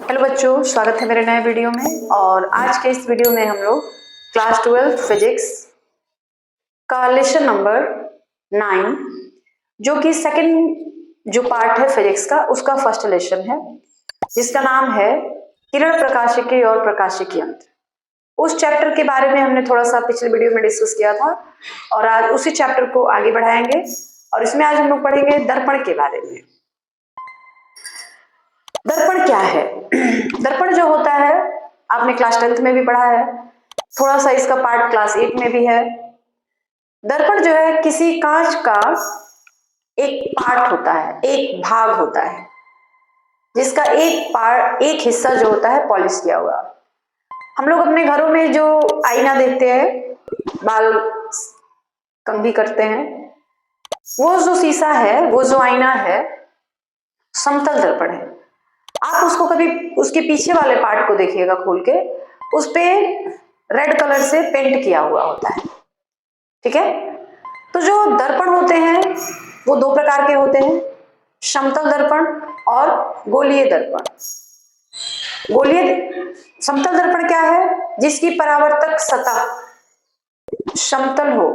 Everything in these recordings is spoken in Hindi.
हेलो बच्चों, स्वागत है मेरे नए वीडियो में। और आज के इस वीडियो में हम लोग क्लास 12 फिजिक्स का लेसन नंबर 9 जो कि सेकंड जो पार्ट है फिजिक्स का उसका फर्स्ट लेसन है, जिसका नाम है किरण प्रकाशिकी और प्रकाशिकी यंत्र। उस चैप्टर के बारे में हमने थोड़ा सा पिछले वीडियो में डिस्कस किया था और आज उसी चैप्टर को आगे बढ़ाएंगे। और इसमें आज हम लोग पढ़ेंगे दर्पण के बारे में। दर्पण क्या है? दर्पण जो होता है आपने क्लास 10th में भी पढ़ा है, थोड़ा सा इसका पार्ट क्लास 8 में भी है। दर्पण जो है किसी कांच का एक पार्ट होता है, एक भाग होता है, जिसका एक हिस्सा जो होता है पॉलिश किया हुआ। हम लोग अपने घरों में जो आईना देखते हैं, बाल कंघी करते हैं, वो जो शीशा है, वो जो आईना है, समतल दर्पण है। आप उसको कभी उसके पीछे वाले पार्ट को देखिएगा खोल के, उस पे रेड कलर से पेंट किया हुआ होता है, ठीक है। तो जो दर्पण होते हैं वो दो प्रकार के होते हैं, समतल दर्पण और गोलीय दर्पण। समतल दर्पण क्या है? जिसकी परावर्तक सतह समतल हो।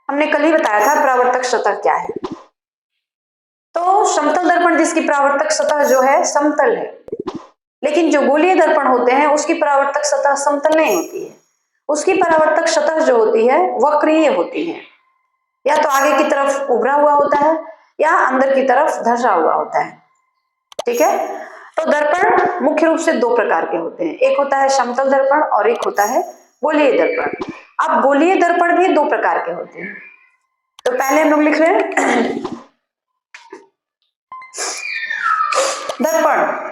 हमने कल ही बताया था परावर्तक सतह क्या है। तो समतल दर्पण जिसकी परावर्तक सतह जो है समतल है, लेकिन जो गोलीय दर्पण होते हैं उसकी परावर्तक सतह समतल नहीं होती है। उसकी परावर्तक सतह जो होती है वक्रीय होती है, या तो आगे की तरफ उभरा हुआ होता है या अंदर की तरफ धंसा हुआ होता है, ठीक है। तो दर्पण मुख्य रूप से दो प्रकार के होते हैं, एक होता है समतल दर्पण और एक होता है गोलीय दर्पण। अब गोलीय दर्पण भी दो प्रकार के होते हैं। तो पहले हम लोग लिख रहे हैं दर्पण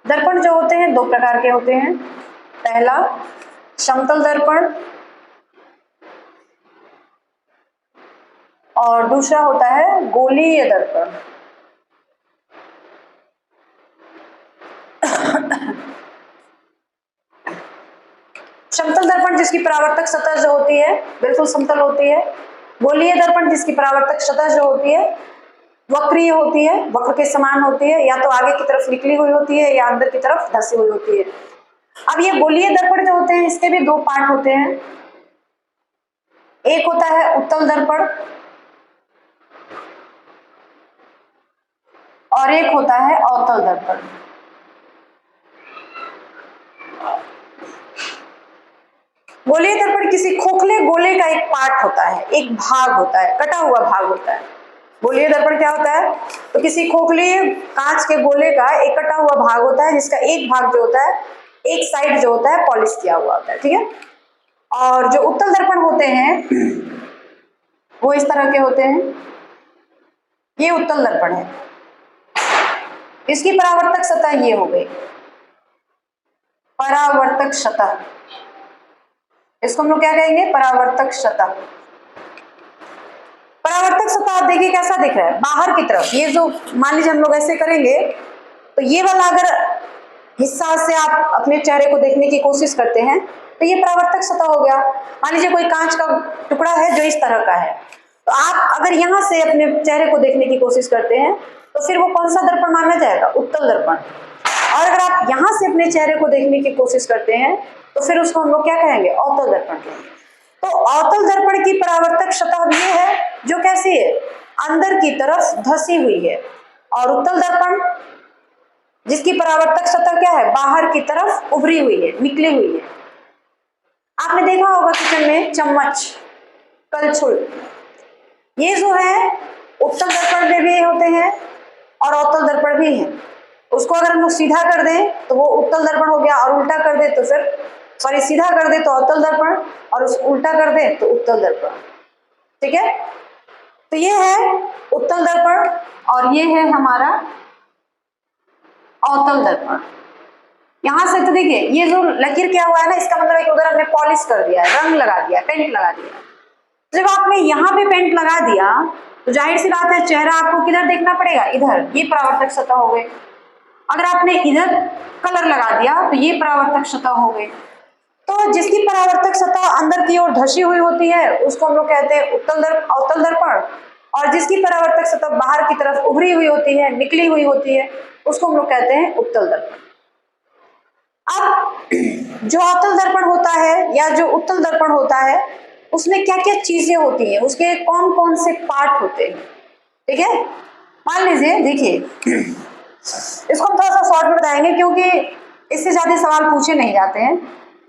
दर्पण जो होते हैं दो प्रकार के होते हैं। पहला समतल दर्पण और दूसरा होता है गोलीय दर्पण। समतल दर्पण जिसकी परावर्तक सतह जो होती है बिल्कुल समतल होती है। गोलीय दर्पण जिसकी परावर्तक सतह जो होती है वक्रीय होती है, वक्र के समान होती है, या तो आगे की तरफ निकली हुई होती है या अंदर की तरफ धसी हुई होती है। अब ये गोलीय दर्पण जो होते हैं इसके भी दो पार्ट होते हैं, एक होता है उत्तल दर्पण और एक होता है अवतल दर्पण। गोलीय दर्पण किसी खोखले गोले का एक पार्ट होता है, एक भाग होता है, कटा हुआ भाग होता है। गोलीय दर्पण क्या होता है? तो किसी खोखले कांच के गोले का एक कटा हुआ भाग होता है, जिसका एक भाग जो होता है, एक साइड जो होता है पॉलिश किया हुआ होता है, ठीक है। और जो उत्तल दर्पण होते हैं वो इस तरह के होते हैं। ये उत्तल दर्पण है, इसकी परावर्तक सतह ये हो गई, परावर्तक सतह। इसको हम लोग क्या कहेंगे? परावर्तक सतह। परावर्तक सतह आप देखिए कैसा दिख रहा है बाहर की तरफ। ये जो मान लीजिए हम लोग ऐसे करेंगे तो ये वाला अगर हिस्सा से आप अपने चेहरे को देखने की कोशिश करते हैं तो ये परावर्तक सतह हो गया। मान लीजिए कोई कांच का टुकड़ा है जो इस तरह का है, तो आप अगर यहाँ से अपने चेहरे को देखने की कोशिश करते हैं तो फिर वो कौन सा दर्पण माना जाएगा? उत्तल दर्पण। और अगर आप यहाँ से अपने चेहरे को देखने की कोशिश करते हैं तो फिर उसको हम लोग क्या कहेंगे? अवतल दर्पण कहेंगे। तो अवतल दर्पण की परावर्तक सतह ये है अंदर की तरफ धसी हुई है, और उत्तल दर्पण जिसकी परावर्तक सतह क्या है, बाहर की तरफ उभरी हुई है, निकली हुई है। आपने देखा होगा किचन में चम्मच, कलछुल, ये जो है उत्तल दर्पण में भी होते हैं और अवतल दर्पण भी है। उसको अगर हम लोग सीधा कर दें तो वो उत्तल दर्पण हो गया, और उल्टा कर दे तो फिर सॉरी सीधा कर दे तो अवतल दर्पण, और उस उल्टा कर दे तो उत्तल दर्पण। ठीक है, तो ये है उत्तल दर्पण और ये है हमारा अवतल दर्पण। यहां से तो देखिए ये जो लकीर क्या हुआ है ना, इसका मतलब है कि उधर हमने पॉलिश कर दिया है, रंग लगा दिया, पेंट लगा दिया। जब आपने यहाँ पे पेंट लगा दिया तो जाहिर सी बात है चेहरा आपको किधर देखना पड़ेगा, इधर, ये परावर्तक सतह हो गई। अगर आपने इधर कलर लगा दिया तो ये परावर्तक सतह हो गई। तो जिसकी परावर्तक सतह अंदर की ओर धसी हुई होती है उसको हम लोग कहते हैं अवतल दर्पण, और जिसकी परावर्तक सतह बाहर की तरफ उभरी हुई होती है, निकली हुई होती है, उसको हम लोग कहते हैं उत्तल दर्पण। अब जो अवतल दर्पण होता है या जो उत्तल दर्पण होता है उसमें क्या क्या चीजें होती हैं, उसके कौन कौन से पार्ट होते हैं। ठीक है, मान लीजिए, देखिए इसको हम थोड़ा सा शॉर्ट में बताएंगे क्योंकि इससे ज्यादा सवाल पूछे नहीं जाते हैं।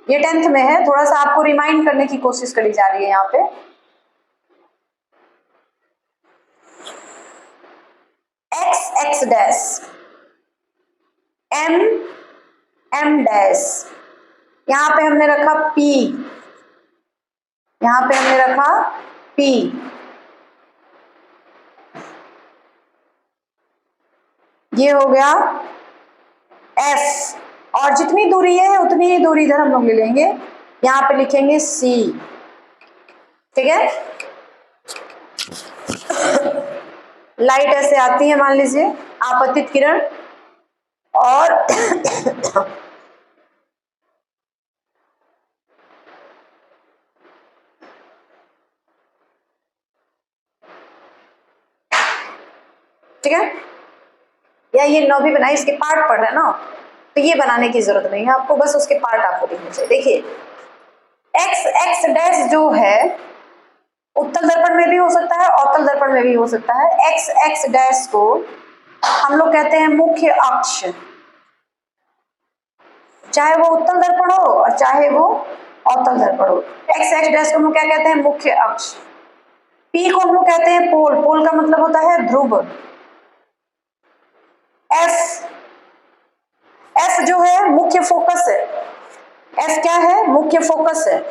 ये 10th में है, थोड़ा सा आपको रिमाइंड करने की कोशिश करी जा रही है यहाँ पे। x डैश, m डैश, यहाँ पे हमने रखा p, यहाँ पे हमने रखा p, ये हो गया f, और जितनी दूरी है उतनी ही दूरी इधर हम लोग ले लेंगे, यहाँ पे लिखेंगे c। ठीक है, लाइट ऐसे आती है, मान लीजिए आपतित किरण, और ठीक है, या ये 9वीं बनाई, इसके पार्ट पढ़ रहे हैं ना, तो ये बनाने की जरूरत नहीं है आपको, बस उसके पार्ट आपको लिखने चाहिए। देखिए x डैश जो है उत्तल दर्पण में भी हो सकता है, अवतल दर्पण में भी हो सकता है। x डैश को हम लोग कहते हैं मुख्य अक्ष, चाहे वो उत्तल दर्पण हो और चाहे वो अवतल दर्पण हो। x डैश को हम लोग क्या कहते हैं, मुख्य अक्ष। p को हम लोग कहते हैं पोल, पोल का मतलब होता है ध्रुव। f जो है मुख्य फोकस है, f क्या है, मुख्य फोकस है।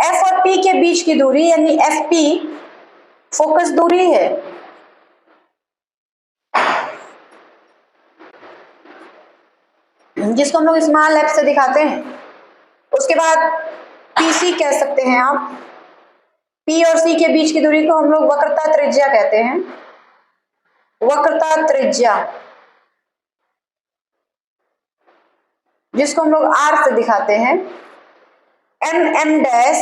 f और p के बीच की दूरी यानी fp फोकस दूरी है। जिसको हम लोग स्मॉल f से दिखाते हैं। उसके बाद pc कह सकते हैं आप, p और c के बीच की दूरी को हम लोग वक्रता त्रिज्या कहते हैं, वक्रता त्रिज्या, जिसको हम लोग r से दिखाते हैं। m डैश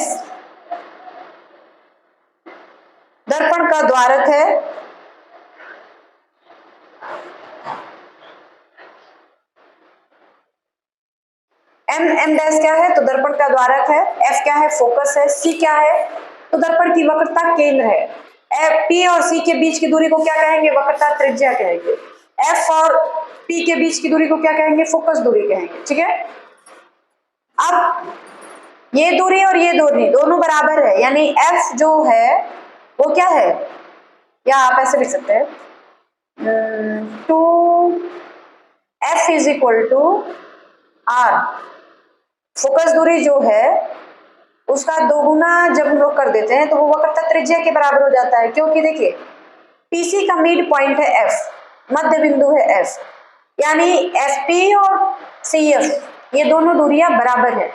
दर्पण का द्वारक है, m डैश क्या है, तो दर्पण का द्वारक है। f क्या है, फोकस है। c क्या है, तो दर्पण की वक्रता केंद्र है। p और c के बीच की दूरी को क्या कहेंगे, वक्रता त्रिज्या कहेंगे। f और p के बीच की दूरी को क्या कहेंगे, फोकस दूरी कहेंगे। ठीक है, अब ये दूरी और ये दूरी दोनों बराबर है, यानी f जो है वो क्या है, या आप ऐसे लिख सकते हैं 2f is equal to r। Focus दूरी जो है उसका दोगुना जब हम लोग कर देते हैं तो वो वक्रता त्रिज्या के बराबर हो जाता है, क्योंकि देखिए PC का मिड पॉइंट है f, मध्य बिंदु है f, यानी FP और CF ये दोनों दूरियां बराबर है।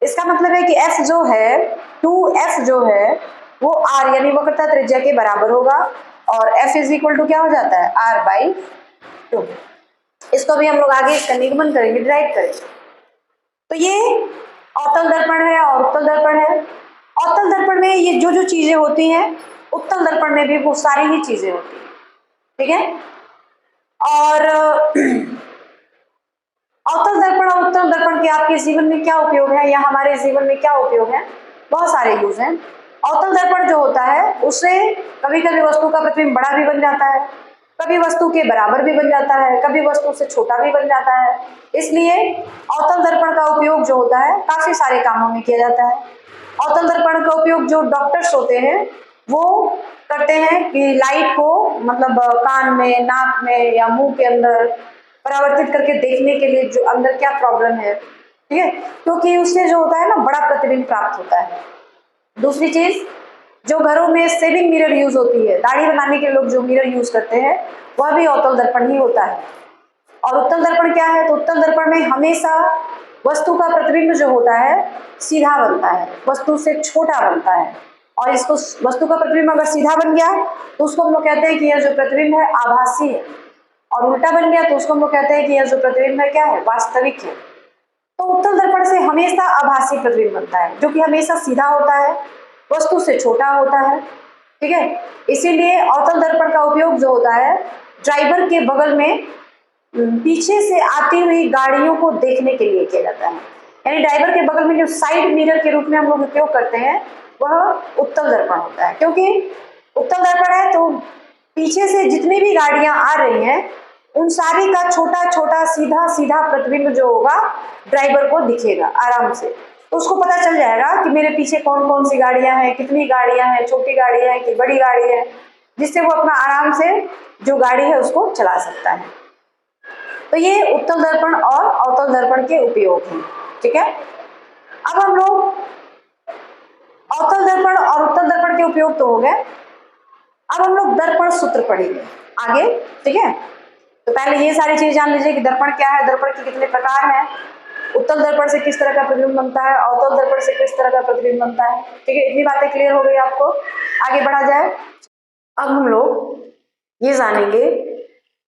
इसका मतलब है कि f जो है 2f जो है वो r यानी वक्रता त्रिज्या के बराबर होगा, और f इज इक्वल टू क्या हो जाता है, r/2। इसको भी हम लोग आगे इसका निगमन करेंगे, डिराइव करेंगे। तो ये अवतल दर्पण है और उत्तल दर्पण है। अवतल दर्पण में ये जो जो चीजें होती हैं उत्तल दर्पण में भी वो सारी ही चीजें होती हैं। ठीक है, और अवतल दर्पण और उत्तल दर्पण के आपके जीवन में क्या उपयोग है या हमारे जीवन में क्या उपयोग है? बहुत सारे यूज हैं। अवतल दर्पण जो होता है उससे कभी कभी वस्तु का प्रतिबिंब बड़ा भी बन जाता है, कभी वस्तु के बराबर भी बन जाता है, कभी वस्तु से छोटा भी बन जाता है। इसलिए अवतल दर्पण का उपयोग जो होता है काफी सारे कामों में किया जाता है। अवतल दर्पण का उपयोग जो डॉक्टर्स होते हैं वो करते हैं कि लाइट को मतलब कान में, नाक में या मुंह के अंदर परावर्तित करके देखने के लिए जो अंदर क्या प्रॉब्लम है, ठीक है, क्योंकि उससे जो होता है ना बड़ा प्रतिबिंब प्राप्त होता है। दूसरी चीज, जो घरों में शेविंग मिरर यूज होती है, दाढ़ी बनाने के लोग जो मिरर यूज करते हैं वह भी अवतल दर्पण ही होता है। और उत्तल दर्पण क्या है? तो उत्तल दर्पण में हमेशा वस्तु का प्रतिबिंब जो होता है सीधा बनता है, वस्तु से छोटा बनता है। और इसको वस्तु का प्रतिबिंब अगर सीधा बन गया तो उसको हम लोग कहते हैं कि यह जो प्रतिबिंब है आभासी है, और उल्टा बन गया तो उसको हम लोग कहते हैं कि यह जो प्रतिबिंब है क्या है? वास्तविक है। तो उत्तल दर्पण से हमेशा आभासी प्रतिबिंब बनता है जो कि हमेशा सीधा होता है, वस्तु से छोटा होता है, ठीक है। इसीलिए अवतल दर्पण का उपयोग जो होता है ड्राइवर के बगल में पीछे से आती हुई गाड़ियों को देखने के लिए किया जाता है। यानी ड्राइवर के बगल में जो साइड मिरर के रूप में हम लोग उपयोग करते हैं वह उत्तल दर्पण होता है, क्योंकि उत्तल दर्पण है तो पीछे से जितनी भी गाड़ियां आ रही हैं उन सारी का छोटा छोटा सीधा सीधा प्रतिबिंब जो होगा ड्राइवर को दिखेगा आराम से। तो उसको पता चल जाएगा कि मेरे पीछे कौन कौन सी गाड़ियां हैं, कितनी गाड़ियां हैं, छोटी गाड़ियां हैं कि बड़ी गाड़ी है, जिससे वो अपना आराम से जो गाड़ी है उसको चला सकता है। तो ये उत्तल दर्पण और अवतल दर्पण के उपयोग हैं, ठीक है। अब हम लोग अवतल दर्पण और उत्तल दर्पण के उपयोग तो हो गए, अब हम लोग दर्पण सूत्र पढ़ेंगे आगे, ठीक है। तो पहले ये सारी चीज जान लीजिए कि दर्पण क्या है, दर्पण के कितने प्रकार हैं, उत्तल दर्पण से किस तरह का प्रतिबिंब बनता है, अवतल दर्पण से किस तरह का प्रतिबिंब बनता है, ठीक है। इतनी बातें क्लियर हो गई आपको, आगे बढ़ा जाए। अब हम लोग ये जानेंगे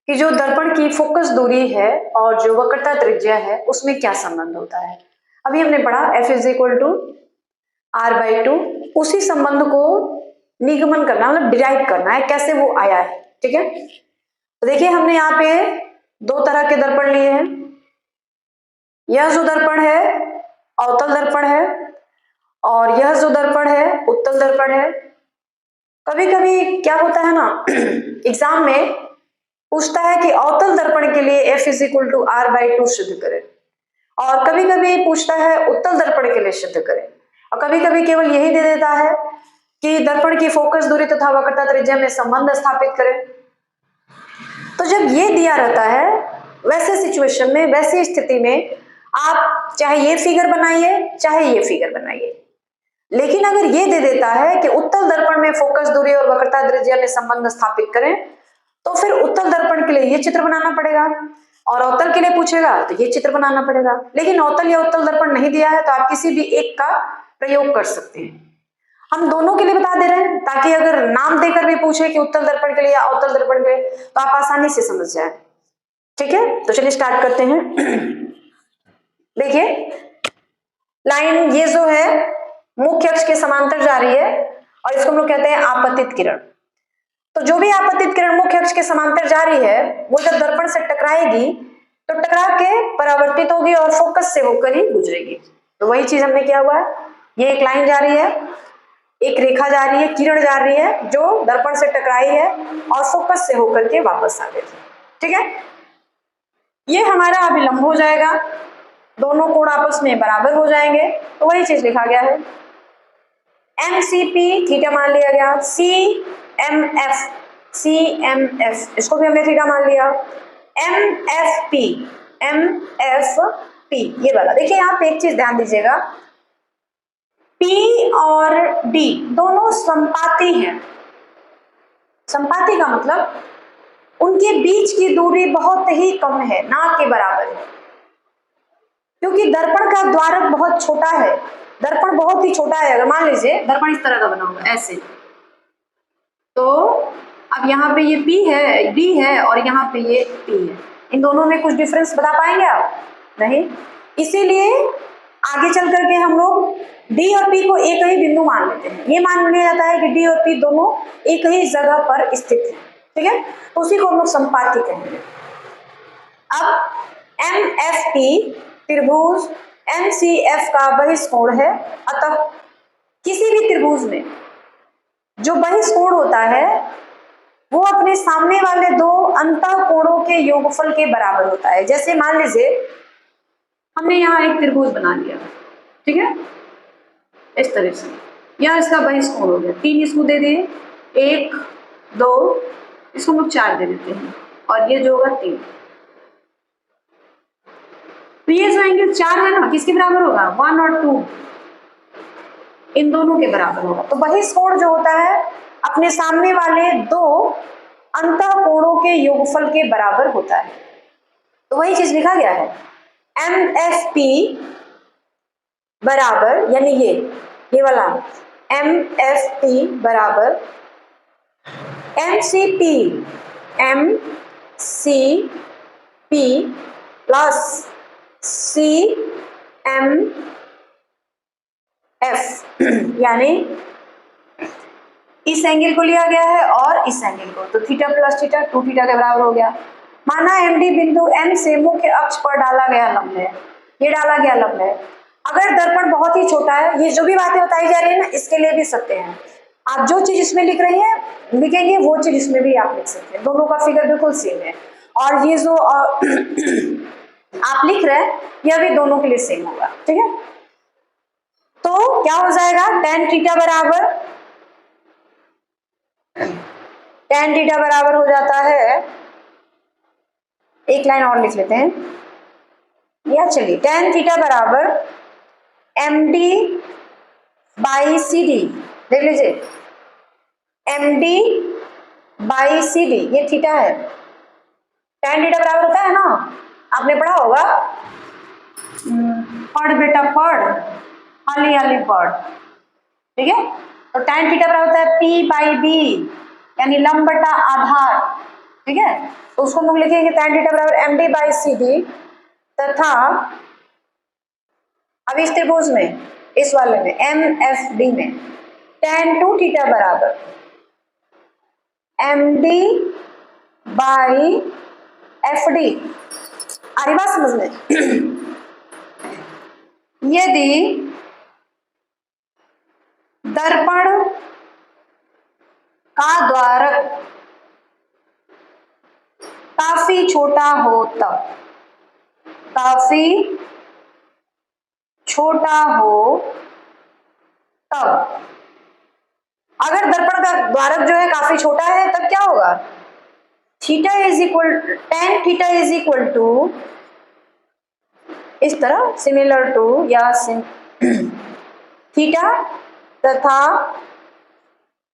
कि जो दर्पण की फोकस दूरी है और जो वक्रता त्रिज्या है उसमें क्या संबंध होता है। अभी हमने पढ़ा F is equal to R/2, उसी संबंध को निगमन करना मतलब डिराइव करना है, कैसे वो आया है, ठीक है। तो देखिए हमने यहाँ पे दो तरह के दर्पण लिए हैं। यह जो दर्पण है अवतल दर्पण है और यह जो दर्पण है उत्तल दर्पण है। कभी कभी क्या होता है ना एग्जाम में पूछता है कि अवतल दर्पण के लिए F is equal to R/2 सिद्ध करें, और कभी कभी पूछता है उत्तल दर्पण के लिए सिद्ध करें, और कभी कभी केवल यही दे देता है कि दर्पण की फोकस दूरी तथा वक्रता त्रिज्या में संबंध स्थापित करें। तो जब ये दिया रहता है वैसे सिचुएशन में, वैसी स्थिति में आप चाहे ये फिगर बनाइए चाहे ये फिगर बनाइए, लेकिन अगर ये दे देता है कि उत्तल दर्पण में फोकस दूरी और वक्रता त्रिज्या में संबंध स्थापित करें, तो फिर उत्तल दर्पण के लिए ये चित्र बनाना पड़ेगा, और अवतल के लिए पूछेगा तो ये चित्र बनाना पड़ेगा। लेकिन अवतल या उत्तल दर्पण नहीं दिया है तो आप किसी भी एक का प्रयोग कर सकते हैं। हम दोनों के लिए बता दे रहे हैं ताकि अगर नाम देकर भी पूछे कि उत्तल दर्पण के लिए या अवतल दर्पण के लिए तो आप आसानी से समझ जाए, ठीक है। तो चलिए स्टार्ट करते हैं। देखिए लाइन ये जो है मुख्य अक्ष के समांतर जा रही है और इसको हम लोग कहते हैं आपतित किरण। तो जो भी आपतित किरण मुख्य अक्ष के समांतर जा रही है वो जब दर्पण से टकराएगी तो टकरा के परावर्तित होगी और फोकस से होकर ही गुजरेगी। तो वही चीज हमने किया हुआ है, ये एक लाइन जा रही है, एक रेखा जा रही है, किरण जा रही है जो दर्पण से टकराई है और फोकस से होकर के वापस आ गई, ठीक है। ये हमारा अभिलंब हो जाएगा, दोनों कोण आपस में बराबर हो जाएंगे, तो वही चीज लिखा गया है। MCP थीटा मान लिया गया, CMF इसको भी हमने थीटा मान लिया, MFP ये वाला। देखिए यहाँ पे एक चीज ध्यान दीजिएगा, P और D दोनों संपाती हैं। संपाती का मतलब उनके बीच की दूरी बहुत ही कम है, ना के बराबर है, क्योंकि दर्पण का द्वारक बहुत छोटा है, दर्पण बहुत ही छोटा है। अगर मान लीजिए दर्पण इस तरह का बना होगा ऐसे, तो अब यहाँ पे ये P है, D है और यहाँ पे ये P है, इन दोनों में कुछ डिफरेंस बता पाएंगे आप? नहीं। इसीलिए आगे चल करके हम लोग D और P को एक ही बिंदु मान लेते हैं। ये मान लिया जाता है कि D और P दोनों एक ही जगह पर स्थित है, ठीक है। तो उसी को हम लोग संपाती कहेंगे। अब MFP त्रिभुज MCF का बहिष्कोण है, अतः किसी भी त्रिभुज में जो बहिष्कोण होता है वो अपने सामने वाले दो अंतःकोणों के योगफल के बराबर होता है। जैसे मान लीजिए हमने यहाँ एक त्रिभुज बना लिया, ठीक है, इस तरह से, यहाँ इसका बहिष्कोण हो गया 3, इसको दे दिए 1 2, इसको हम 4 दे देते हैं, और ये जो होगा 3। तो ये जो एंगल 4 है ना, किसके बराबर होगा? 1 और 2, इन दोनों के बराबर होगा। तो बहिष्कोण जो होता है अपने सामने वाले दो अंतःकोणों के योगफल के बराबर होता है। तो वही चीज लिखा गया है, MFP बराबर, यानी ये वाला MFP बराबर MCP प्लस CMF, यानी इस एंगल को लिया गया है और इस एंगल को, तो थीटा प्लस थीटा 2 थीटा के बराबर हो गया। माना MD बिंदु M से मुख्य अक्ष पर डाला गया लंब है, ये डाला गया लंब है। अगर दर्पण बहुत ही छोटा है, ये जो भी बातें बताई जा रही है ना, इसके लिए भी सत्य है। आप जो चीज इसमें लिख रही हैं लिखेंगे वो चीज इसमें भी आप लिख सकते हैं, दोनों का फिगर बिल्कुल सेम है। और ये जो आप लिख रहे हैं यह भी दोनों के लिए सेम होगा, ठीक है। तो क्या हो जाएगा, tan थीटा बराबर हो जाता है, एक लाइन और लिख लेते हैं, या चलिए tan थीटा बराबर MD बाई CD, देख लीजिए MD बाई CD, ये थीटा है। tan थीटा बराबर होता है ना, आपने पढ़ा होगा, पढ़ बेटा पढ़, हाली हाली पढ़, ठीक है। तो tan थीटा बराबर होता है P बाई B, यानी लंब बटा आधार, ठीक है। तो उसको हम लोग लिखेंगे tan थीटा बराबर MD बाई CD, तथा अब इस त्रिभुज में, इस वाले में MFD में tan 2 थीटा बराबर MD बाई FD। आ रही बात समझ में? यदि दर्पण का द्वारक काफी छोटा हो तब, काफी छोटा हो तब, अगर दर्पण का द्वारक जो है काफी छोटा है तब क्या होगा, theta is equal, tan theta is equal to, इस तरह सिमिलर टू, या थीटा तथा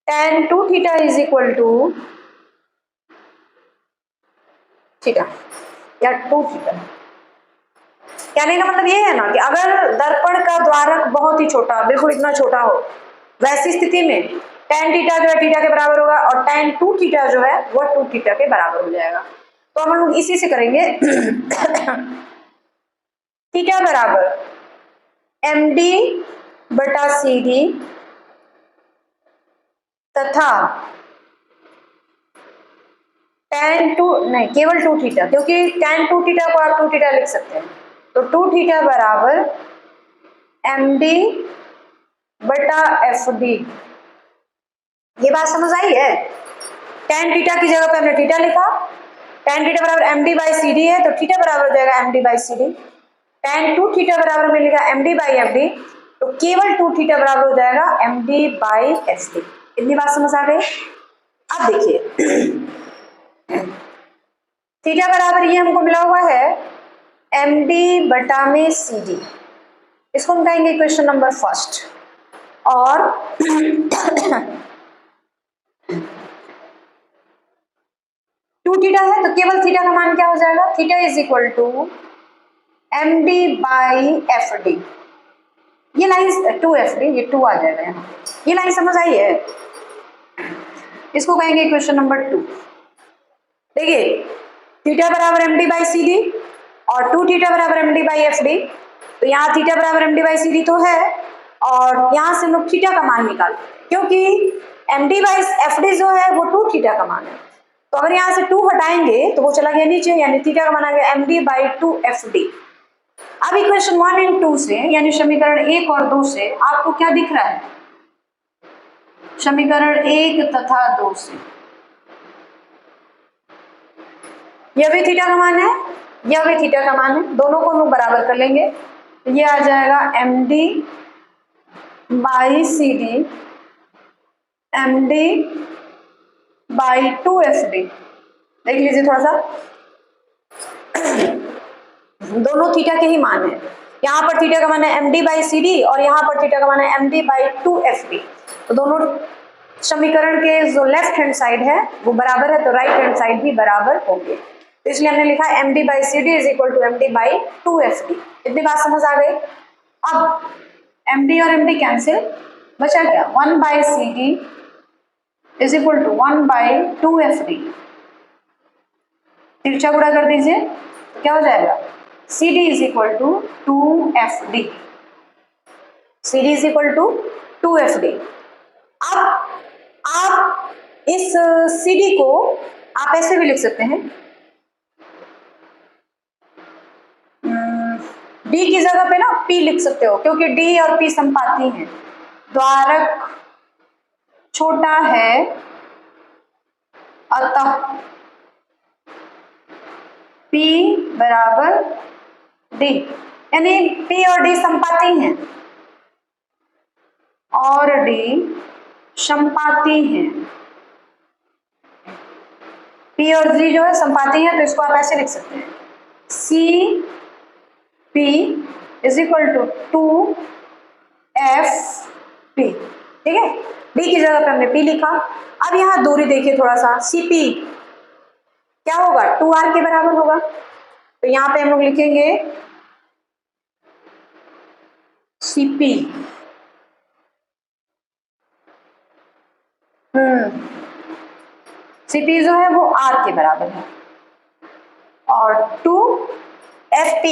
tan 2 theta is equal to theta या 2 थीटा। कहने का मतलब ये है ना कि अगर दर्पण का द्वारक बहुत ही छोटा, बिल्कुल इतना छोटा हो, वैसी स्थिति में tan थीटा जो है थीटा के बराबर होगा, और tan 2 थीटा जो है वो 2 थीटा के बराबर हो जाएगा। तो हम लोग इसी से करेंगे थीटा बराबर MD बटा CD तथा tan 2, नहीं केवल 2 थीटा, क्योंकि tan 2 थीटा को आप 2 थीटा लिख सकते हैं, तो 2 थीटा बराबर MD बटा FD। ये बात समझ आई है? tan थीटा की जगह पे हमने थीटा लिखा, tan थीटा बराबर MD बाई CD है, तो थीटा बराबर हो जाएगा MD by CD। tan 2 theta बराबर में लिखा MD बाई FD, तो केवल 2 थीटा बराबर हो जाएगा MD बाई FD। इतनी बात समझ आ गई? अब देखिए थीटा बराबर ये हमको मिला हुआ है MD बटा में CD, इसको हम कहेंगे क्वेश्चन नंबर फर्स्ट। और 2 थीटा है तो केवल थीटा का मान क्या हो जाएगा, theta is equal to MD by FD। ये लाइन 2FD, ये 2 आ जाएगा यहाँ, ये लाइन समझ आई है? इसको कहेंगे क्वेश्चन नंबर 2। देखिए थीटा बराबर MD बाई CD और 2 थीटा बराबर MD बाई FD, तो यहाँ थीटा बराबर MD बाई CD तो है, और यहाँ से हम लोग थीटा का मान निकाल, क्योंकि MD बाई FD जो है वो 2 थीटा का मान है, तो अगर यहाँ से 2 हटाएंगे तो वो चला गया नीचे, यानी थीटा का मान आ गया md/2fd। अब इक्वेशन 1 एंड 2 से, यानी समीकरण 1 और 2 से आपको क्या दिख रहा है? समीकरण 1 तथा 2 से यह भी थीटा का मान है, यह भी थीटा का मान है, दोनों को हम लोग बराबर कर लेंगे। ये आ जाएगा md/cd md/2fd। देख लीजिए थोड़ा सा, दोनों थीटा के ही मान है। यहाँ पर थीटा का मान है md/cd और यहाँ पर थीटा का मान है md/2fd। तो दोनों समीकरण के जो लेफ्ट हैंड साइड है वो बराबर है, तो राइट हैंड साइड भी बराबर होंगे। तो इसलिए हमने लिखा md/cd is equal to md/2fd। इतनी बात समझ आ गई। अब md और md कैंसिल, बचा क्या? 1/cd is equal to 1/2fd। तिरछा गुणा कर दीजिए, तो क्या हो जाएगा? cd is equal to 2fd। cd is equal to 2fd। अब आप इस cd को आप ऐसे भी लिख सकते हैं, d की जगह पे ना p लिख सकते हो, क्योंकि d और p संपाती हैं। द्वारक छोटा है अतः p बराबर d, यानी p और d संपाती हैं और d संपाती हैं। p और d जो है संपाती हैं, तो इसको आप ऐसे लिख सकते हैं Cp is equal to 2fp। ठीक है, d की जगह पे हमने p लिखा। अब यहाँ दूरी देखिए थोड़ा सा, Cp क्या होगा? 2r के बराबर होगा। तो यहाँ पे हम लोग लिखेंगे Cp Cp जो है वो r के बराबर है और 2fp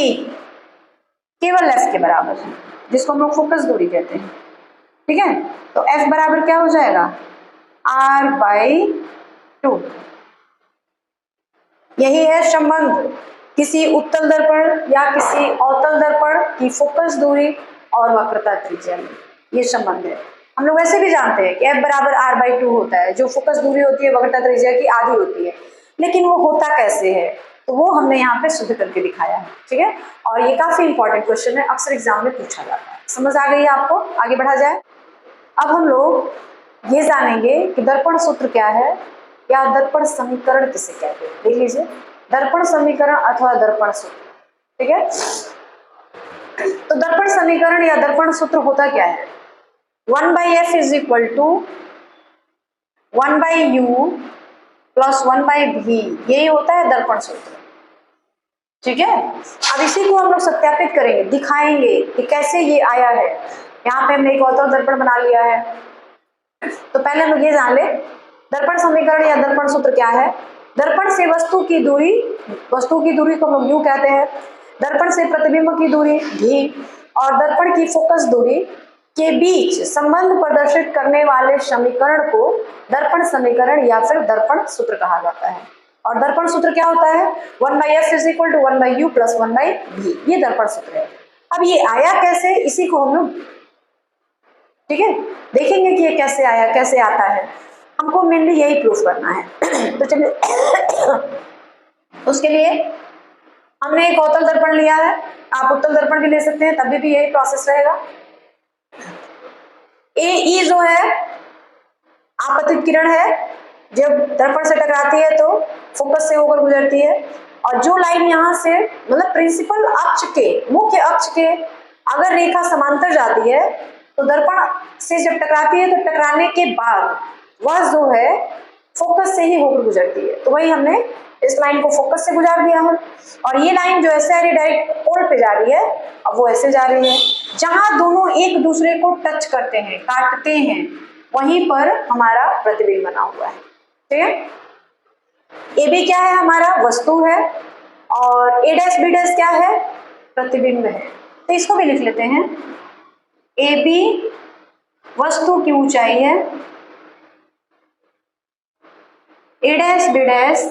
केवल f के बराबर है, जिसको हम लोग फोकस दूरी कहते हैं। ठीक है, तो f बराबर क्या हो जाएगा? r/2। यही है संबंध किसी उत्तल दर्पण या किसी अवतल दर्पण की फोकस दूरी और वक्रता त्रिज्या में, ये संबंध है। हम लोग वैसे भी जानते हैं कि f बराबर r/2 होता है, जो फोकस दूरी होती है वक्रता त्रिज्या की आधी होती है। लेकिन वो होता कैसे है, तो वो हमने यहाँ पे सिद्ध करके दिखाया है। ठीक है, और ये काफी इंपॉर्टेंट क्वेश्चन है, अक्सर एग्जाम में पूछा जाता है। समझ आ गई है आपको? आगे बढ़ा जाए। अब हम लोग ये जानेंगे कि दर्पण सूत्र क्या है या दर्पण समीकरण किसे कहते हैं। देख लीजिए, दर्पण समीकरण अथवा दर्पण सूत्र। ठीक है, तो दर्पण समीकरण या दर्पण सूत्र होता क्या है? 1/f is equal to 1/u plus 1/v, यही होता है दर्पण सूत्र। ठीक है, अब इसी को हम लोग सत्यापित करेंगे, दिखाएंगे कि कैसे ये आया है। यहाँ पे हमने एक अवतल दर्पण बना लिया है। तो पहले हम लोग ये जान ले, दर्पण समीकरण या दर्पण सूत्र क्या है। दर्पण से वस्तु की दूरी को हम लोग u कहते हैं, दर्पण से प्रतिबिंब की दूरी v और दर्पण की फोकस दूरी के बीच संबंध प्रदर्शित करने वाले समीकरण को दर्पण समीकरण या फिर दर्पण सूत्र कहा जाता है। और दर्पण सूत्र क्या होता है? 1/f is equal to 1/u plus 1/v, ये दर्पण सूत्र है। अब ये आया कैसे, इसी को हम लोग, ठीक है, देखेंगे कि ये कैसे आया, कैसे आता है। हमको मेनली यही प्रूफ करना है। तो चलिए उसके लिए हमने एक अवतल दर्पण लिया है, आप उत्तल दर्पण भी ले सकते हैं, तभी भी यही प्रोसेस रहेगा। ए जो है आपतित किरण है, जब दर्पण से टकराती है तो फोकस से होकर गुजरती है। और जो लाइन यहाँ से मतलब प्रिंसिपल अक्ष के, मुख्य अक्ष के अगर रेखा समांतर जाती है तो दर्पण से जब टकराती है तो टकराने के बाद वह जो है फोकस से ही होकर गुजरती है। तो वही हमने इस लाइन को फोकस से गुजार दिया है। और ये लाइन जो ऐसे आ रही डायरेक्ट पोल पे जा रही है, अब वो ऐसे जा रही है। जहां दोनों एक दूसरे को टच करते हैं, काटते हैं, वहीं पर हमारा प्रतिबिंब बना हुआ है। ठीक है, ए बी क्या है? हमारा वस्तु है, और ए डैश बी डैश क्या है? प्रतिबिंब है। तो इसको भी लिख लेते हैं, ए बी वस्तु की ऊंचाई है ए डैश बी डैश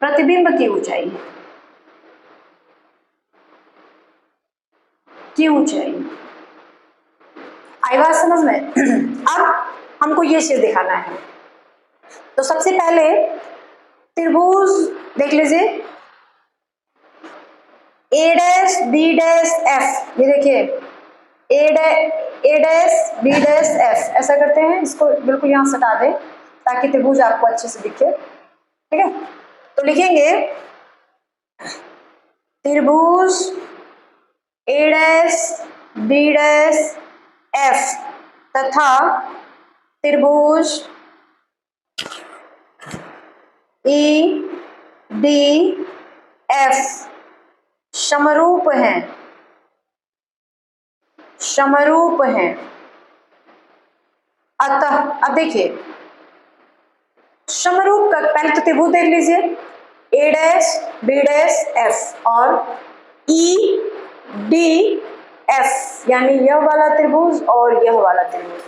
प्रतिबिंब की ऊंचाई, आई बात समझ में? अब हमको ये चीज दिखाना है। तो सबसे पहले त्रिभुज देख लीजिए, A dash B dash F, ये देखिए ए डैश बी डैश एफ, ऐसा करते हैं, इसको बिल्कुल यहाँ सटा दें ताकि त्रिभुज आपको अच्छे से दिखे। ठीक है, तो लिखेंगे त्रिभुज ए डैश बी डैश एफ तथा त्रिभुज ई डी एफ समरूप हैं, समरूप हैं। अतः अब देखिए समरूप का पहले तो त्रिभुज देख लीजिए, A dash B dash F और ई डी एफ, यानी यह वाला त्रिभुज और यह वाला त्रिभुज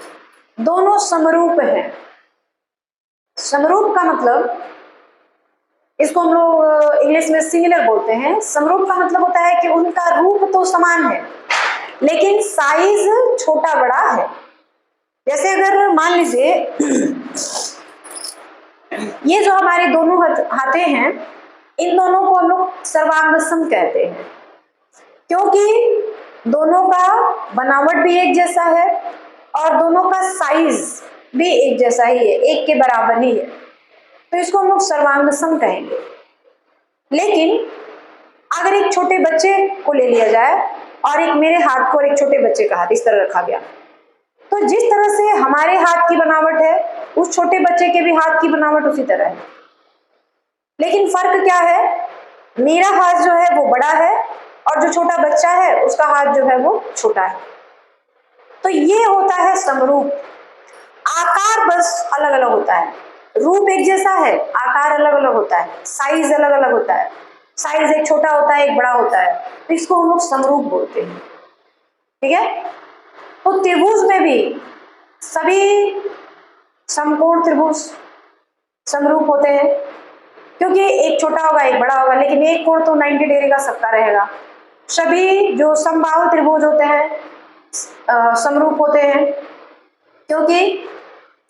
दोनों समरूप हैं। समरूप का मतलब, इसको हम लोग इंग्लिश में सिमिलर बोलते हैं। समरूप का मतलब होता है कि उनका रूप तो समान है लेकिन साइज छोटा बड़ा है। जैसे अगर मान लीजिए ये जो हमारे दोनों हाथे हैं, इन दोनों को हम लोग सर्वांग सम कहते हैं क्योंकि दोनों का बनावट भी एक जैसा है और दोनों का साइज भी एक जैसा ही है, एक के बराबर ही है, तो इसको हम लोग सर्वांग सम कहेंगे। लेकिन अगर एक छोटे बच्चे को ले लिया जाए और एक मेरे हाथ को और एक छोटे बच्चे का हाथ इस तरह रखा गया, तो जिस तरह से हमारे हाथ की बनावट है उस छोटे बच्चे के भी हाथ की बनावट उसी तरह है। लेकिन फर्क क्या है, मेरा हाथ जो है वो बड़ा है और जो छोटा बच्चा है उसका हाथ जो है वो छोटा है। तो ये होता है समरूप। आकार बस अलग अलग होता है, रूप एक जैसा है, आकार अलग अलग होता है, साइज अलग अलग होता है। साइज एक छोटा होता है एक बड़ा होता है, तो इसको हम लोग समरूप बोलते हैं। ठीक है, तो त्रिभुज में भी सभी समकोण त्रिभुज समरूप होते हैं क्योंकि एक छोटा होगा एक बड़ा होगा, लेकिन एक कोण तो 90 डिग्री का सबका रहेगा। सभी जो समबाहु त्रिभुज होते हैं समरूप होते हैं क्योंकि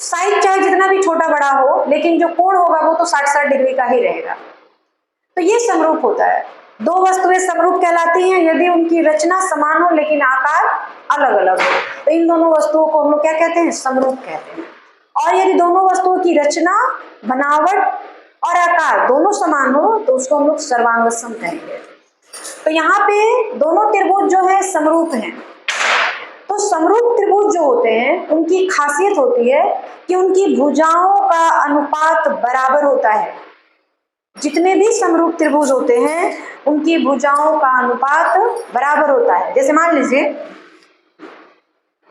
साइज चाहे जितना भी छोटा बड़ा हो लेकिन जो कोण होगा वो तो 60-60 डिग्री का ही रहेगा। तो ये समरूप होता है। दो वस्तुएं समरूप कहलाती हैं यदि उनकी रचना समान हो लेकिन आकार अलग अलग हो, तो इन दोनों वस्तुओं को हम लोग क्या कहते हैं, समरूप कहते हैं। और यदि दोनों वस्तुओं की रचना, बनावट और आकार दोनों समान हो तो उसको हम लोग सर्वांग सम कहेंगे। तो यहाँ पे दोनों त्रिभुज जो है समरूप हैं। तो समरूप त्रिभुज जो होते हैं उनकी खासियत होती है कि उनकी भुजाओं का अनुपात बराबर होता है। जितने भी समरूप त्रिभुज होते हैं उनकी भुजाओं का अनुपात बराबर होता है। जैसे मान लीजिए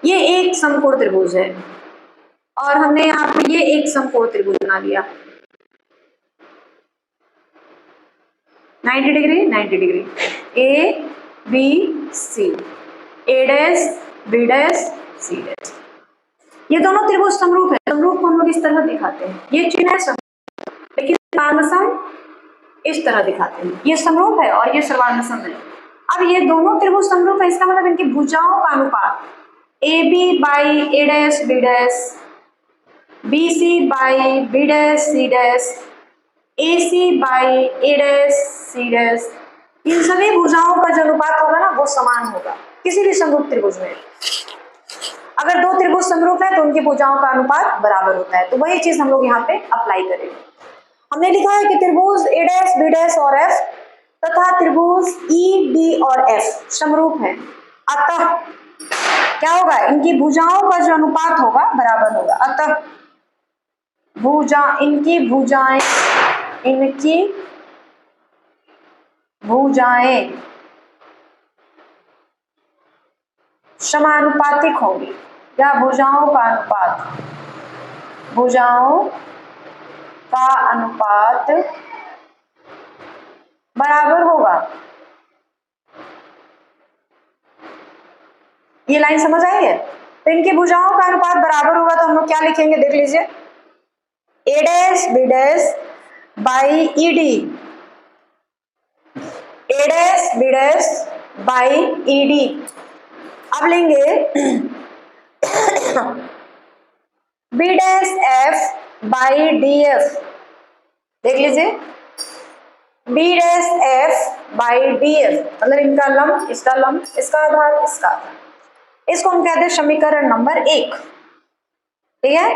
ये एक समकोण त्रिभुज है और हमने यहाँ पे ये एक समकोण त्रिभुज बना लिया 90 degree 90 degree, A B C, A dash B dash C dash. ये दोनों त्रिभुज समरूप है। समरूप को हम लोग इस तरह दिखाते हैं, ये चिन्ह है समरूप, लेकिन सर्वांग इस तरह दिखाते हैं, ये समरूप है और ये सर्वांग सम है। अब ये दोनों त्रिभुज समरूप है, इसका मतलब इनकी भुजाओं का अनुपात A B by A dash B dash, B C by B dash C dash, A C by A dash C dash, इन सभी भुजाओं का जो अनुपात होगा ना वो समान होगा किसी भी समरूप त्रिभुज में। अगर दो त्रिभुज समरूप है तो उनकी भुजाओं का अनुपात बराबर होता है। तो वही चीज हम लोग यहाँ पे अप्लाई करेंगे। हमने लिखा है कि त्रिभुज ए डैश बी डैश और एफ तथा त्रिभुज ई डी और एफ समरूप है, अतः क्या होगा, इनकी भुजाओं का जो अनुपात होगा बराबर होगा। अतः इनकी भुजाएं समानुपातिक होंगी या भुजाओं का अनुपात बराबर होगा। ये लाइन समझ आई है? तो इनकी भुजाओं का अनुपात बराबर होगा तो हम लोग क्या लिखेंगे, देख लीजिए, A dash B dash by E D, A dash B dash by E D. अब लेंगे B dash F by D F, देख लीजिए B dash F by D F, मतलब इनका लंब, इसका लंब, इसका आधार, इसका आधार, इसको हम कहते हैं समीकरण नंबर 1। ठीक है।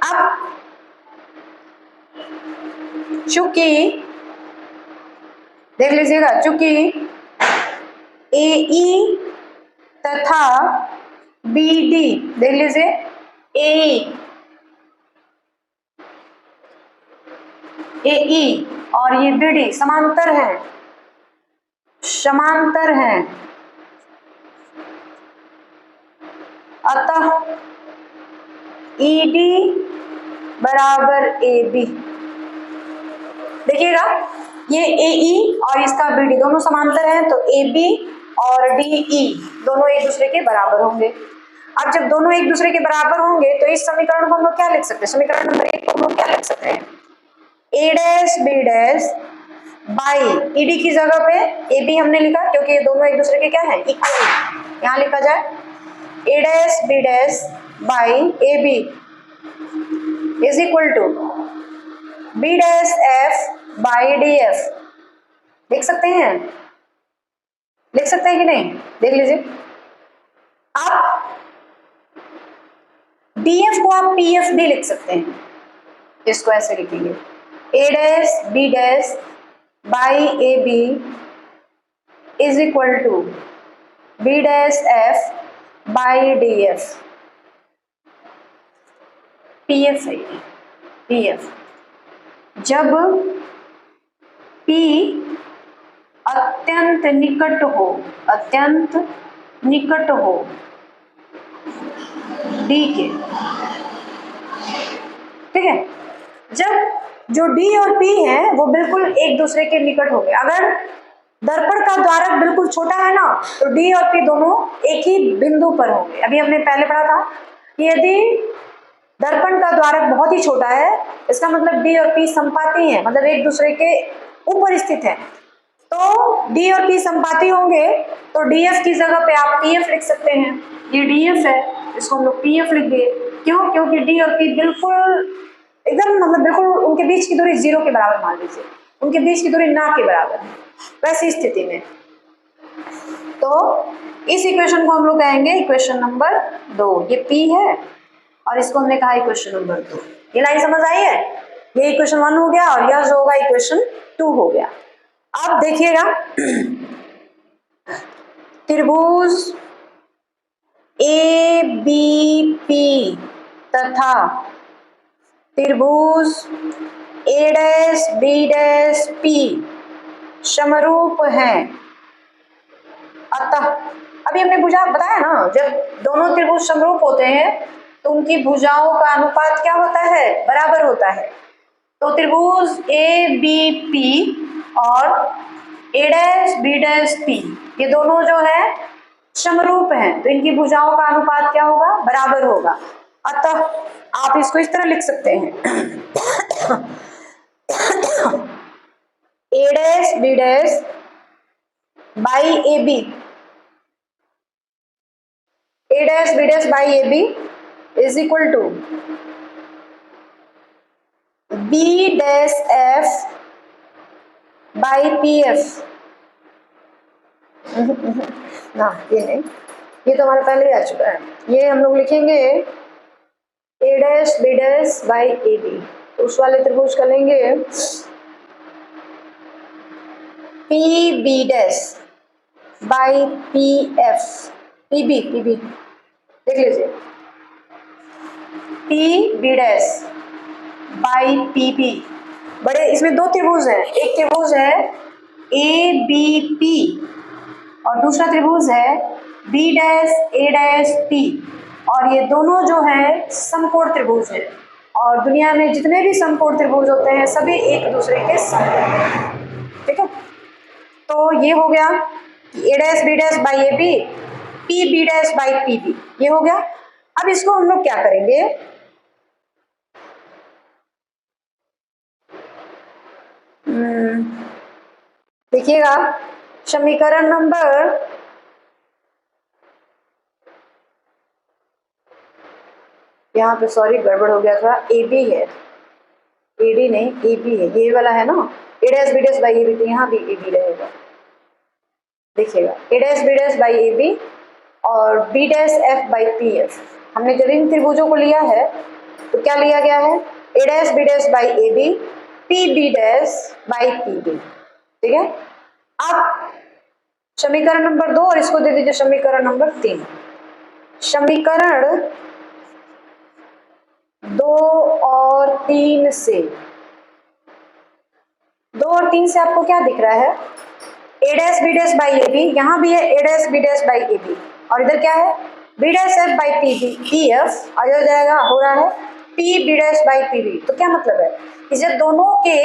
अब चूंकि देख लीजिएगा, चूंकि ए ई तथा बी डी, देख लीजिए ए ई और ये बी डी समांतर हैं, समांतर हैं, अतः ई डी बराबर ए बी। देखिएगा ये ए ई और इसका बी डी दोनों समांतर हैं, तो ए बी और डी ई दोनों एक दूसरे के बराबर होंगे। अब जब दोनों एक दूसरे के बराबर होंगे तो इस समीकरण को हम लोग क्या लिख सकते हैं, समीकरण नंबर 1 को हम लोग क्या लिख सकते हैं, A dash B dash by E D की जगह पे ए बी हमने लिखा क्योंकि ये दोनों एक दूसरे के क्या है, इक्वल। यहाँ लिखा जाए A dash B dash by A B is equal to B dash F by D F. लिख सकते हैं, लिख सकते हैं कि नहीं, देख लीजिए। अब डी एफ को आप पी एफ भी लिख सकते हैं, इसको ऐसे लिखेंगे A dash B dash by A B is equal to B dash F by D F, P F है, पी एफ। जब P अत्यंत निकट हो, अत्यंत निकट हो D के, ठीक है, जब जो D और P है वो बिल्कुल एक दूसरे के निकट हो गए। अगर दर्पण का द्वारक बिल्कुल छोटा है ना तो D और P दोनों एक ही बिंदु पर होंगे। अभी हमने पहले पढ़ा था कि यदि दर्पण का द्वारक बहुत ही छोटा है इसका मतलब D और P संपाती हैं, मतलब एक दूसरे के ऊपर स्थित है। तो D और P संपाती होंगे तो DF की जगह पे आप PF लिख सकते हैं। ये DF है, इसको हम लोग PF लिख दिए। क्यों? क्योंकि D और P बिल्कुल एकदम मतलब बिल्कुल उनके बीच की दूरी 0 के बराबर मान लीजिए, उनके बीच की दूरी ना के बराबर है। वैसी स्थिति में तो इस इक्वेशन को हम लोग कहेंगे इक्वेशन नंबर 2। ये P है और इसको हमने कहा इक्वेशन नंबर 2। ये लाइन समझ आई है? ये इक्वेशन 1 हो गया और यह जो होगा इक्वेशन 2 हो गया। अब देखिएगा त्रिभुज ए बी पी तथा त्रिभुज ए डैश बी डैश पी समरूप हैं, अतः अभी हमने बताया ना जब दोनों त्रिभुज समरूप होते हैं तो उनकी भुजाओं का अनुपात क्या होता है, बराबर होता है। तो त्रिभुज ए बी पी और ए डैश बी डैश पी ये दोनों जो है समरूप हैं तो इनकी भुजाओं का अनुपात क्या होगा, बराबर होगा। अतः आप इसको इस तरह लिख सकते हैं A dash B dash by A B, A dash B dash by A B is equal to B dash F by P F. ना ये नहीं, ये तो हमारे पहले ही आ चुका है। ये हम लोग लिखेंगे A dash B dash by A B, उस वाले त्रिभुज का लेंगे P B dash by P F, P B देख लीजिए P B dash by P B. बड़े इसमें दो त्रिभुज हैं, एक त्रिभुज है ए बी पी और दूसरा त्रिभुज है बी डैश ए डैश पी, और ये दोनों जो है समकोण त्रिभुज है और दुनिया में जितने भी समकोण त्रिभुज होते हैं सभी एक दूसरे के समकोण हैं। ठीक है, तो ये हो गया A dash B dash by A B, P B dash by P B, ये हो गया। अब इसको हम लोग क्या करेंगे, देखिएगा समीकरण नंबर यहाँ पे सॉरी गड़बड़ हो गया थोड़ा, ए बी है, ए डी नहीं ए बी है, ये वाला है ना, A dash B dash by A B, तो यहाँ भी ए बी रहेगा। देखिएगा A dash B dash by A B और B dash F by P F. हमने जब इन त्रिभुजों को लिया है तो क्या लिया गया है, A dash B dash by A B, P B dash by P B. ठीक है, अब समीकरण नंबर 2 और इसको दे दीजिए समीकरण नंबर 3। समीकरण 2 और 3 से, 2 और 3 से आपको क्या दिख रहा है, A dash B dash by A B, यहाँ भी है A dash B dash by A B, और इधर क्या है B dash F by P B P F, और इधर जाएगा हो रहा है P B dash by P B. तो क्या मतलब है कि जब दोनों के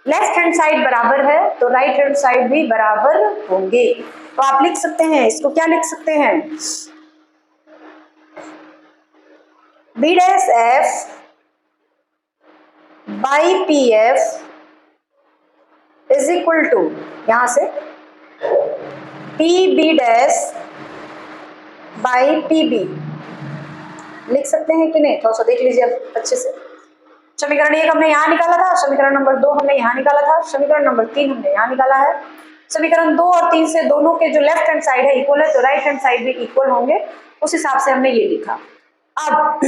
लेफ्ट हैंड साइड बराबर है तो राइट हैंड साइड भी बराबर होंगे। तो आप लिख सकते हैं इसको, क्या लिख सकते हैं, B dash F by P F is equal to, यहां से P B dash by P B लिख सकते हैं कि नहीं, थोड़ा सा देख लीजिए अब अच्छे से। समीकरण 1 हमने यहाँ निकाला था, समीकरण नंबर 2 हमने यहाँ निकाला था, समीकरण नंबर 3 हमने यहाँ निकाला है। समीकरण 2 और 3 से दोनों के जो लेफ्ट हैंड साइड है इक्वल है तो राइट हैंड साइड भी इक्वल होंगे, उस हिसाब से हमने ये लिखा। अब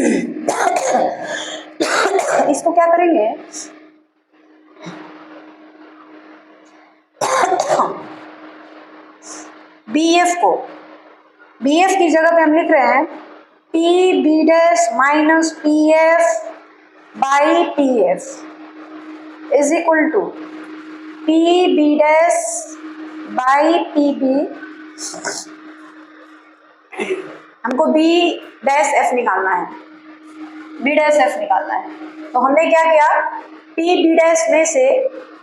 इसको क्या करेंगे, बी एफ को, बी एफ की जगह पे हम लिख रहे हैं P B dash minus P F by P F is equal to P B dash by P B. हमको बी डैश एफ निकालना है, बी डैश एफ निकालना है, तो हमने क्या किया पी बी डैश में से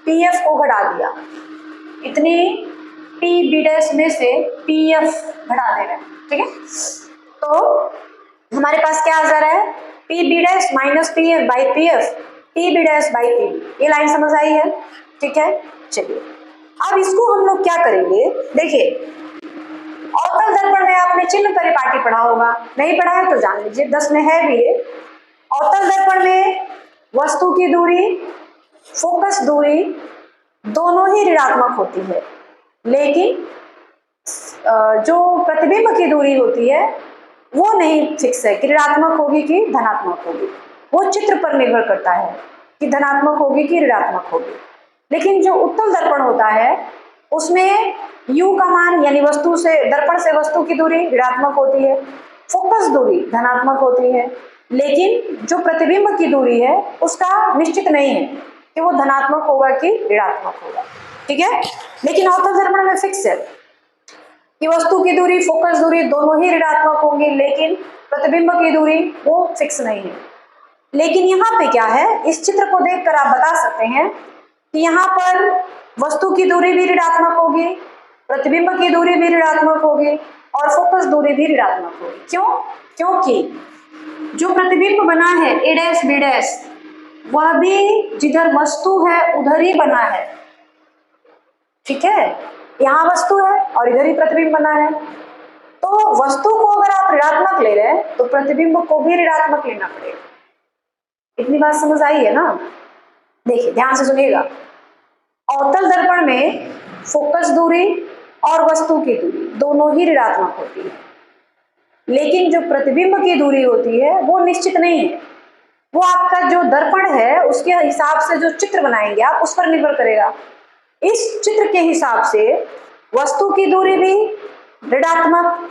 पी एफ को घटा दिया, इतनी पी बी डैश में से पी एफ घटा दे रहे हैं। ठीक है, तो हमारे पास क्या आ जा रहा है P B dash minus P F by P F, P B dash by P B. ये लाइन समझ आई है, ठीक है। चलिए अब इसको हम लोग क्या करेंगे, देखिए अवतल दर्पण में आपने चिन्ह परिपाटी पढ़ा होगा, नहीं पढ़ा है तो जान लीजिए 10 में है भी ये। अवतल दर्पण में वस्तु की दूरी, फोकस दूरी दोनों ही ऋणात्मक होती है, लेकिन जो प्रतिबिंब की दूरी होती है वो नहीं फिक्स है कि ऋणात्मक होगी कि धनात्मक होगी, वो चित्र पर निर्भर करता है कि धनात्मक होगी कि ऋणात्मक होगी। लेकिन जो उत्तल दर्पण होता है उसमें u का मान यानी वस्तु से, दर्पण से वस्तु की दूरी ऋणात्मक होती है, फोकस दूरी धनात्मक होती है, लेकिन जो प्रतिबिंब की दूरी है उसका निश्चित नहीं है कि वो धनात्मक होगा कि ऋणात्मक होगा। ठीक है, लेकिन अवतल दर्पण में फिक्स है कि वस्तु की दूरी, फोकस दूरी दोनों ही ऋणात्मक होंगे, लेकिन प्रतिबिंब की दूरी वो फिक्स नहीं है। लेकिन यहाँ पे क्या है, इस चित्र को देखकर आप बता सकते हैं कि यहाँ पर वस्तु की दूरी भी ऋणात्मक होगी, प्रतिबिंब की दूरी भी ऋणात्मक होगी और फोकस दूरी भी ऋणात्मक होगी। क्यों? क्योंकि जो प्रतिबिंब बना है ए डैश बी डैश वह भी जिधर वस्तु है उधर ही बना है। ठीक है, यहाँ वस्तु है और इधर ही प्रतिबिंब बना है, तो वस्तु को अगर आप ऋणात्मक ले रहे हैं तो प्रतिबिंब को भी ऋणात्मक लेना पड़ेगा। इतनी बात समझ आई है ना? देखिए ध्यान से सुनिएगा, अवतल दर्पण में फोकस दूरी और वस्तु की दूरी दोनों ही ऋणात्मक होती है, लेकिन जो प्रतिबिंब की दूरी होती है वो निश्चित नहीं है, वो आपका जो दर्पण है उसके हिसाब से जो चित्र बनाएंगे आप उस पर निर्भर करेगा। इस चित्र के हिसाब से वस्तु की दूरी भी ऋणात्मक,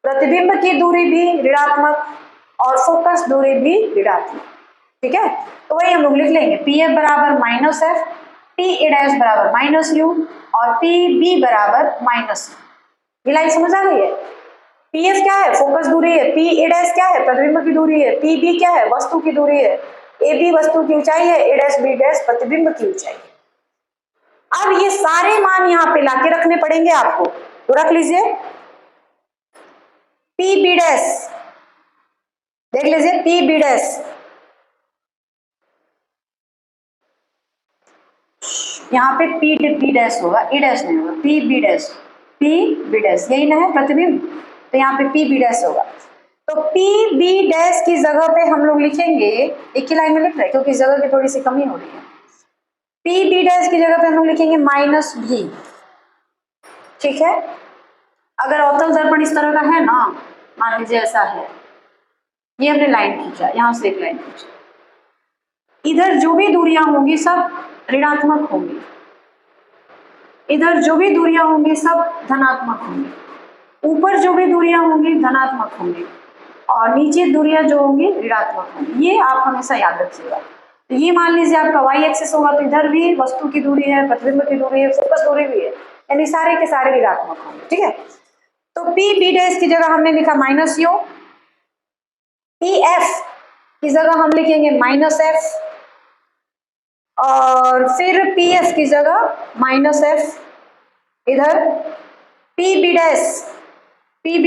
प्रतिबिंब की दूरी भी ऋणात्मक और फोकस दूरी भी ऋणात्मक। ठीक है, तो वही हम लोग लिख लेंगे पी एफ बराबर minus F, P A dash बराबर माइनस यू और पी बी बराबर माइनस। ये लाइन समझ आ गई है? पी एफ क्या है? फोकस दूरी है। पी ए डैश क्या है? प्रतिबिंब की दूरी है। पी बी क्या है? वस्तु की दूरी है। ए बी वस्तु की ऊंचाई है, ए डैश बी डैश प्रतिबिंब की ऊंचाई है। अब ये सारे मान यहाँ पे लाके रखने पड़ेंगे आपको, तो रख लीजिए पी बी डैश, देख लीजिए पी बी डैश यहाँ पे पी डैश होगा, ई डैश नहीं होगा, पी बी डैश, यही ना है प्रतिबिंब, तो यहाँ पे पी बी डैश होगा। तो पी बी डैश की जगह पे हम लोग लिखेंगे, एक ही लाइन में लिख रहे हैं क्योंकि इस जगह की थोड़ी सी कमी हो रही है। पी बी डैश की जगह पे हम लोग लिखेंगे माइनस भी, ठीक है। अगर अवतल दर्पण इस तरह का है ना, मान लीजिए ऐसा है, ये हमने लाइन खींचा, यहां से एक लाइन खींचा, इधर जो भी दूरियां होंगी सब ऋणात्मक होंगी, इधर जो भी दूरियां होंगी सब धनात्मक होंगी, ऊपर जो भी दूरियां होंगी धनात्मक होंगी, और नीचे दूरियां जो होंगी ऋणात्मक होंगी। ये आप हमेशा याद रखिएगा। तो ये मान लीजिए आपका वाई एक्सिस होगा, तो इधर भी वस्तु की दूरी है, प्रतिबिंब की दूरी है, फोकस दूरी भी है, यानी सारे के सारे ऋणात्मक होंगे, ठीक है। तो पी बी डैश की जगह हमने लिखा माइनस यू, पी एफ की जगह हम लिखेंगे माइनस एफ, और फिर पी एफ की जगह माइनस एफ, इधर पी बी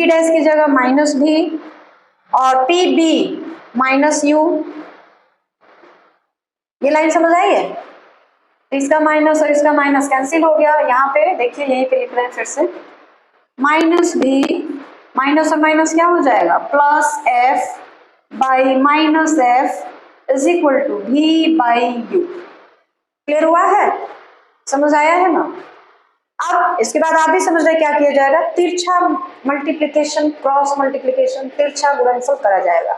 डैश की जगह माइनस भी, और पी बी माइनस यू। ये लाइन समझ आई है? इसका माइनस और इसका माइनस कैंसिल हो गया। यहाँ पे देखिए, यहीं पे लिख रहे हैं फिर से, माइनस भी, माइनस और माइनस क्या हो जाएगा, plus F by minus F is equal to V by U. Clear हुआ है? समझ आया है ना? अब इसके बाद आप भी समझ रहे क्या किया जाएगा, तिरछा मल्टीप्लिकेशन, क्रॉस मल्टीप्लिकेशन, तिरछा गुणनफल करा जाएगा।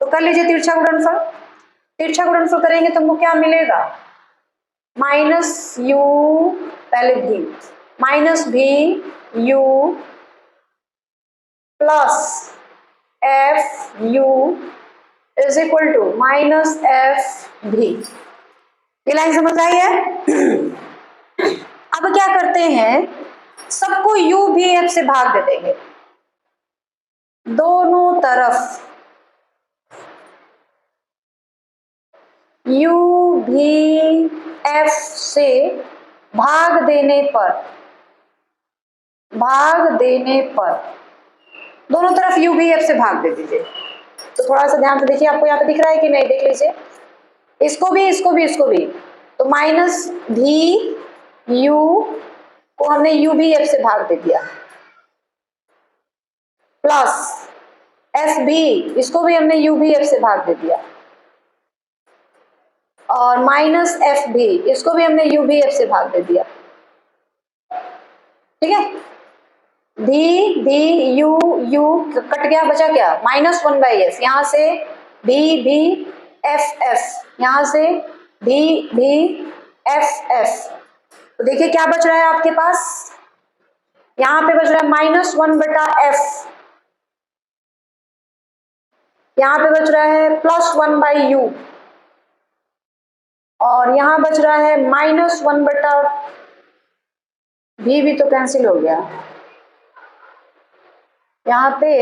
तो कर लीजिए तिरछा गुणनफल। तिरछा गुणनफल करेंगे तो हमको क्या मिलेगा, माइनस यू, पहले भी minus V U plus F U is equal to minus F V. ये लाइन समझ आई है? अब क्या करते हैं, सबको यू भी एफ से भाग दे देंगे, दोनों तरफ यू भी एफ से भाग देने पर, दोनों तरफ यू भी एफ से भाग दे दीजिए। तो थोड़ा सा ध्यान से देखिए, आपको यहाँ पे दिख रहा है कि नहीं, देख लीजिए, इसको भी, इसको भी, इसको भी। तो माइनस भी यू को हमने यू भी एफ से भाग दे दिया, प्लस एफ बी, इसको भी हमने यू भी एफ से भाग दे दिया, और माइनस एफ भी, इसको भी हमने यू भी एफ से भाग दे दिया, ठीक है। भी यू यू कट गया, बचा क्या, माइनस वन बाई एफ, यहां से भी एफ एफ, यहां से भी एफ एफ। तो देखिए क्या बच रहा है आपके पास, यहां पे बच रहा है माइनस वन बटा एफ, यहां पे बच रहा है प्लस वन बाई यू, और यहां बच रहा है माइनस वन बटा भी तो कैंसिल हो गया, यहाँ पे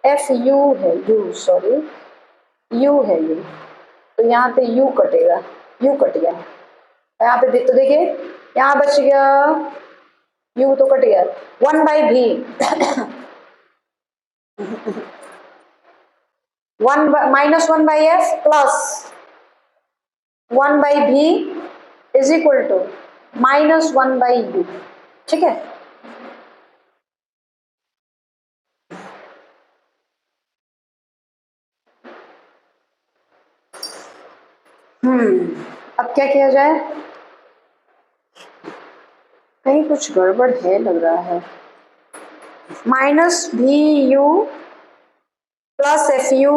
एफ यू है, यू सॉरी यू है यू, तो यहाँ पे यू कटेगा, यू कट गया, यहाँ पे तो देखिए यहाँ बच गया यू तो कट गया, one by V one minus one by F plus one by V is equal to minus one by U, ठीक है। अब क्या किया जाए, कहीं कुछ गड़बड़ है लग रहा है, minus V U plus F you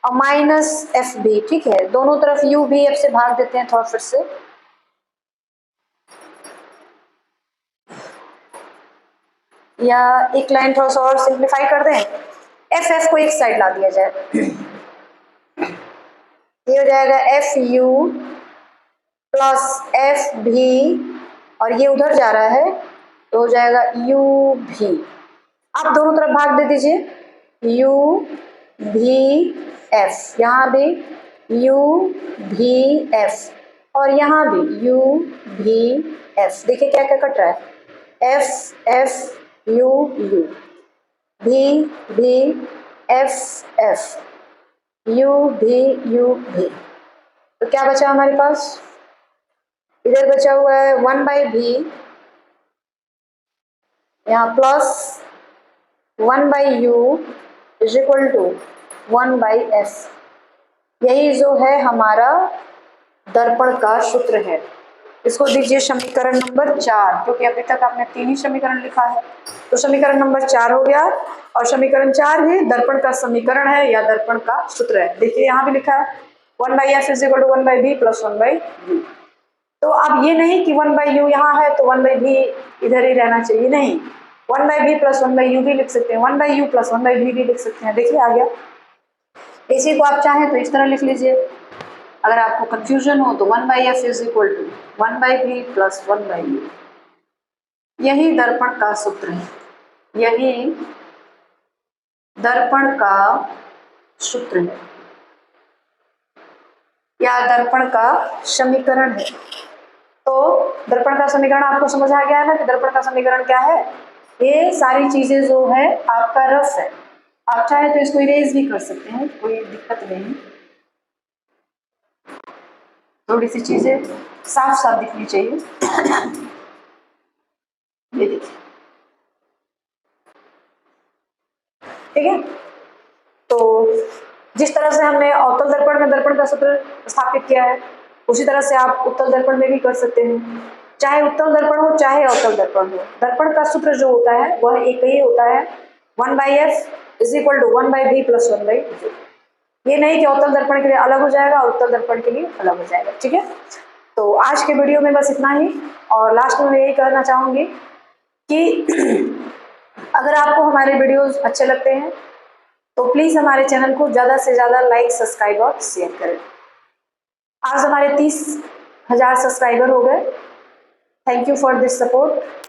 और माइनस एफ बी, ठीक है, दोनों तरफ यू भी एफ से भाग देते हैं थोड़ा फिर से, या एक लाइन थोड़ा सा और सिंप्लीफाई कर दें, एफ एफ को एक साइड ला दिया जाए, ये हो जाएगा एफ यू प्लस एफ भी, और ये उधर जा रहा है तो हो जाएगा यू भी, आप दोनों तरफ भाग दे दीजिए, यू भी एफ, यहाँ भी यू भी एफ, और यहाँ भी यू भी एफ। देखिए क्या क्या कट रहा है, एफ एफ यू यू, भी एफ एफ, यू भी, तो क्या बचा हमारे पास, इधर बचा हुआ है 1/v, यहाँ plus 1/u is equal to 1/s। यही जो है हमारा दर्पण का सूत्र है। इसको दीजिए समीकरण नंबर 4, क्योंकि अभी तक आपने 3 ही समीकरण लिखा है, तो समीकरण नंबर 4 हो गया। और समीकरण 4 ही दर्पण का समीकरण है या दर्पण का सूत्र है। देखिए यहाँ भी लिखा है 1/s is equal to 1/v plus 1/u। तो अब ये नहीं कि 1/u यहाँ है तो 1/v इधर ही रहना चाहिए, नहीं, 1/v प्लस 1/u भी लिख सकते हैं, 1/u प्लस 1/v भी लिख सकते हैं। देखिए आ गया। इसी को आप चाहें तो इस तरह लिख लीजिए। अगर आपको कंफ्यूजन हो तो 1/f is equal to 1/v plus 1/u। यही दर्पण का सूत्र है, यही दर्पण का सूत्र है या दर्पण का समीकरण है। तो दर्पण का समीकरण आपको समझ आ गया है ना कि दर्पण का समीकरण क्या है। ये सारी चीजें जो है आपका रफ है, आप चाहे तो इसको इरेज भी कर सकते हैं, कोई दिक्कत नहीं। थोड़ी सी चीजें साफ साफ दिखनी चाहिए। ये देखिए, ठीक है। तो जिस तरह से हमने अवतल दर्पण में दर्पण का सूत्र स्थापित किया है, उसी तरह से आप उत्तल दर्पण में भी कर सकते हैं। चाहे उत्तल दर्पण हो चाहे अवतल दर्पण हो, दर्पण का सूत्र जो होता है वह एक ही होता है, 1/f is equal to 1/v plus 1/u। ये नहीं कि अवतल दर्पण के लिए अलग हो जाएगा और उत्तल दर्पण के लिए अलग हो जाएगा, ठीक है। तो आज के वीडियो में बस इतना ही। और लास्ट में मैं यही कहना चाहूंगी कि अगर आपको हमारे वीडियोस अच्छे लगते हैं तो प्लीज हमारे चैनल को ज्यादा से ज्यादा लाइक, सब्सक्राइब और शेयर करें। आज हमारे 30,000 सब्सक्राइबर हो गए। Thank you for this support.